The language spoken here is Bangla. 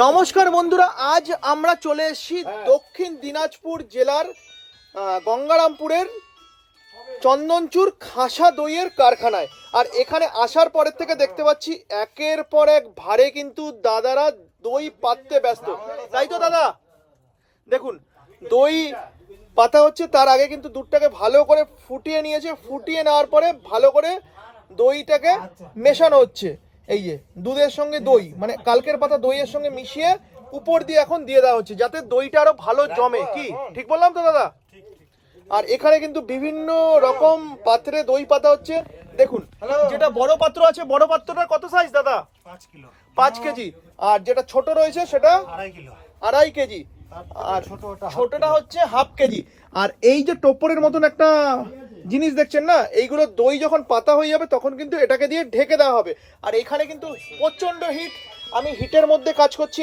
নমস্কার বন্ধুরা, আজ আমরা চলে এসেছি দক্ষিণ দিনাজপুর জেলার গঙ্গারামপুরের চন্দনচূড় খাসা দইয়ের কারখানায়। আর এখানে আসার পরের থেকে দেখতে পাচ্ছি একের পর এক ভারে কিন্তু দাদারা দই পাততে ব্যস্ত, তাই তো দাদা? দেখুন, দই পাতা হচ্ছে, তার আগে কিন্তু দুধটাকে ভালো করে ফুটিয়ে নিয়েছে, ফুটিয়ে নেওয়ার পরে ভালো করে দইটাকে মেশানো হচ্ছে। এই যে দুধের সঙ্গে দই, মানে কালকের পাতা দইয়ের সঙ্গে মিশিয়ে উপর দিয়ে এখন দিয়ে দেওয়া হচ্ছে, যাতে দইটা আরো ভালো জমে। কি ঠিক বললাম তো দাদা? আর এখানে কিন্তু বিভিন্ন রকম পাত্রে দই পাতা হচ্ছে। দেখুন, যেটা বড় পাত্র আছে, বড় পাত্রটা কত সাইজ দাদা? 5 কেজি। আর যেটা ছোট রয়েছে সেটা 2.5 কেজি। আর ছোটটা হচ্ছে হাফ কেজি। আর এই যে টোপরের মতন একটা জিনিস দেখছেন না, এইগুলো দই যখন পাতা হয়ে যাবে তখন কিন্তু এটাকে দিয়ে ঢেকে দেওয়া হবে। আর এখানে কিন্তু প্রচন্ড হিট, আমি হিটের মধ্যে কাজ করছি।